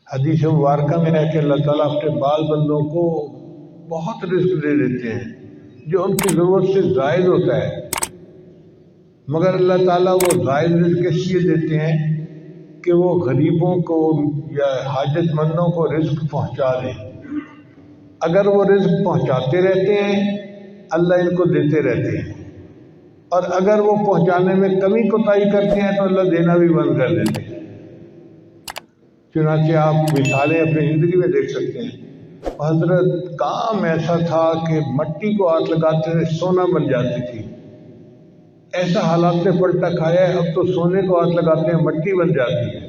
حدیث مبارکہ میں ہے کہ اللہ تعالیٰ اپنے بعض بندوں کو بہت رزق دے دیتے ہیں جو ان کی ضرورت سے زائد ہوتا ہے، مگر اللہ تعالیٰ وہ زائد رزق اس لیے دیتے ہیں کہ وہ غریبوں کو یا حاجت مندوں کو رزق پہنچا دیں۔ اگر وہ رزق پہنچاتے رہتے ہیں اللہ ان کو دیتے رہتے ہیں، اور اگر وہ پہنچانے میں کمی کوتاہی کرتے ہیں تو اللہ دینا بھی بند کر دیتے ہیں۔ چنانچہ آپ مثالیں اپنی زندگی میں دیکھ سکتے ہیں۔ حضرت کام ایسا تھا کہ مٹی کو ہاتھ لگاتے ہوئے سونا بن جاتی تھی، ایسا حالات نے پلٹا کھایا ہے، اب تو سونے کو ہاتھ لگاتے ہیں مٹی بن جاتی ہے۔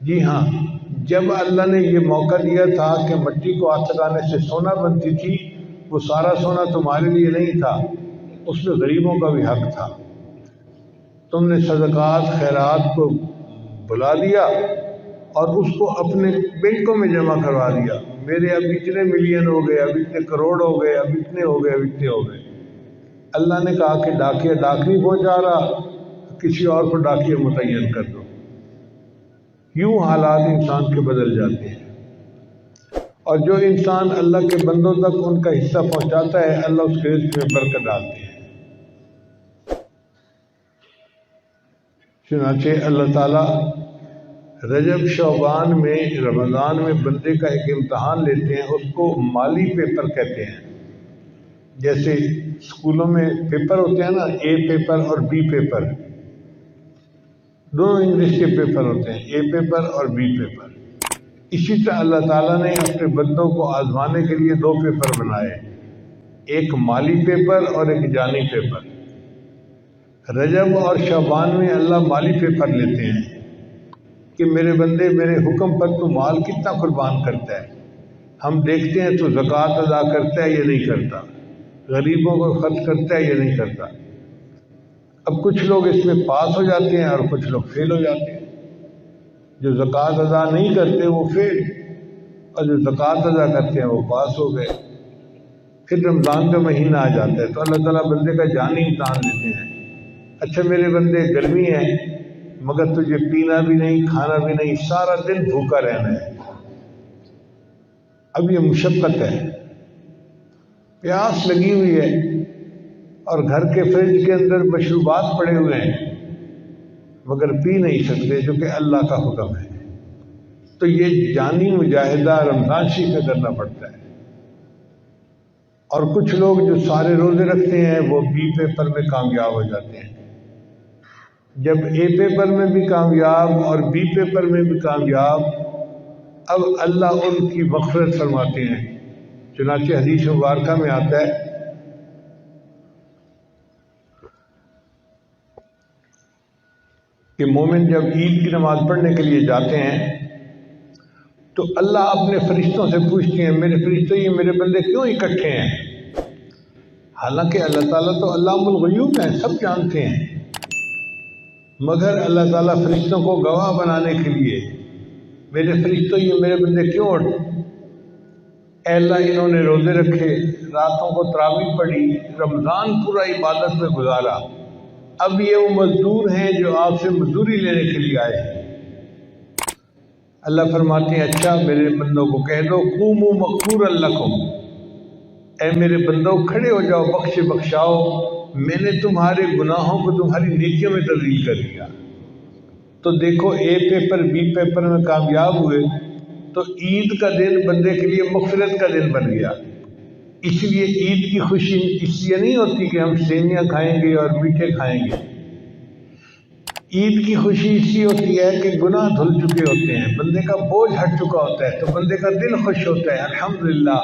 جی ہاں، جب اللہ نے یہ موقع دیا تھا کہ مٹی کو ہاتھ لگانے سے سونا بنتی تھی، وہ سارا سونا تمہارے لیے نہیں تھا، اس میں غریبوں کا بھی حق تھا۔ تم نے صدقات خیرات کو بلا دیا اور اس کو اپنے بینکوں میں جمع کروا دیا۔ میرے اب اتنے ملین ہو گئے، اب اتنے کروڑ ہو گئے، اب اتنے ہو گئے، اب اتنے ہو گئے۔ اللہ نے کہا کہ ڈاکیہ ڈاک نہیں پہنچا رہا، کسی اور کو ڈاکیہ متعین کر دو۔ یوں حالات انسان کے بدل جاتے ہیں، اور جو انسان اللہ کے بندوں تک ان کا حصہ پہنچاتا ہے اللہ اس کے رزق میں برکت ڈالتے ہیں۔ چنانچہ اللہ تعالیٰ رجب شعبان میں رمضان میں بندے کا ایک امتحان لیتے ہیں، اس کو مالی پیپر کہتے ہیں۔ جیسے اسکولوں میں پیپر ہوتے ہیں نا، اے پیپر اور بی پیپر، دونوں انگلش کے پیپر ہوتے ہیں، اے پیپر اور بی پیپر۔ اسی طرح اللہ تعالیٰ نے اپنے بندوں کو آزمانے کے لیے دو پیپر بنائے، ایک مالی پیپر اور ایک جانی پیپر۔ رجب اور شعبان میں اللہ مالی پیپر لیتے ہیں کہ میرے بندے میرے حکم پر تو مال کتنا قربان کرتا ہے، ہم دیکھتے ہیں تو زکوٰۃ ادا کرتا ہے یا نہیں کرتا، غریبوں کو خرچ کرتا ہے یا نہیں کرتا۔ اب کچھ لوگ اس میں پاس ہو جاتے ہیں اور کچھ لوگ فیل ہو جاتے ہیں۔ جو زکوٰۃ ادا نہیں کرتے وہ فیل، اور جو زکوٰۃ ادا کرتے ہیں وہ پاس ہو گئے۔ پھر رمضان کا مہینہ آ جاتا ہے تو اللہ تعالیٰ بندے کا جانی امتحان لیتے ہیں۔ اچھا میرے بندے گرمی ہے مگر تجھے پینا بھی نہیں کھانا بھی نہیں، سارا دن بھوکا رہنا ہے۔ اب یہ مشقت ہے، پیاس لگی ہوئی ہے اور گھر کے فریج کے اندر مشروبات پڑے ہوئے ہیں مگر پی نہیں سکتے جو کہ اللہ کا حکم ہے۔ تو یہ جانی مجاہدہ رمضان شریف میں کرنا پڑتا ہے۔ اور کچھ لوگ جو سارے روزے رکھتے ہیں وہ بی پیپر میں کامیاب ہو جاتے ہیں۔ جب اے پیپر میں بھی کامیاب اور بی پیپر میں بھی کامیاب، اب اللہ ان کی مغفرت فرماتے ہیں۔ چنانچہ حدیث مبارکہ میں آتا ہے کہ مومن جب عید کی نماز پڑھنے کے لیے جاتے ہیں تو اللہ اپنے فرشتوں سے پوچھتے ہیں، میرے فرشتوں یہ میرے بندے کیوں اکٹھے ہیں؟ حالانکہ اللہ تعالیٰ تو علام الغیوب ہیں، سب جانتے ہیں، مگر اللہ تعالیٰ فرشتوں کو گواہ بنانے کے لیے، میرے فرشتوں یہ میرے بندے کیوں اے اللہ انہوں نے روزے رکھے، راتوں کو تراویح پڑھی، رمضان پورا عبادت میں گزارا، اب یہ وہ مزدور ہیں جو آپ سے مزدوری لینے کے لیے آئے ہیں۔ اللہ فرماتے ہیں اچھا میرے بندوں کو کہہ دو قوموا مغفورا لکم، اے میرے بندوں کھڑے ہو جاؤ، بخشاؤ، میں نے تمہارے گناہوں کو تمہاری نیکیوں میں تبدیل کر دیا۔ تو دیکھو اے پیپر بی پیپر میں کامیاب ہوئے تو عید کا دن بندے کے لیے مغفرت کا دن بن گیا۔ اس لیے عید کی خوشی اس لیے نہیں ہوتی کہ ہم سیویاں کھائیں گے اور میٹھے کھائیں گے، عید کی خوشی اس لیے ہوتی ہے کہ گناہ دھل چکے ہوتے ہیں، بندے کا بوجھ ہٹ چکا ہوتا ہے تو بندے کا دل خوش ہوتا ہے، الحمدللہ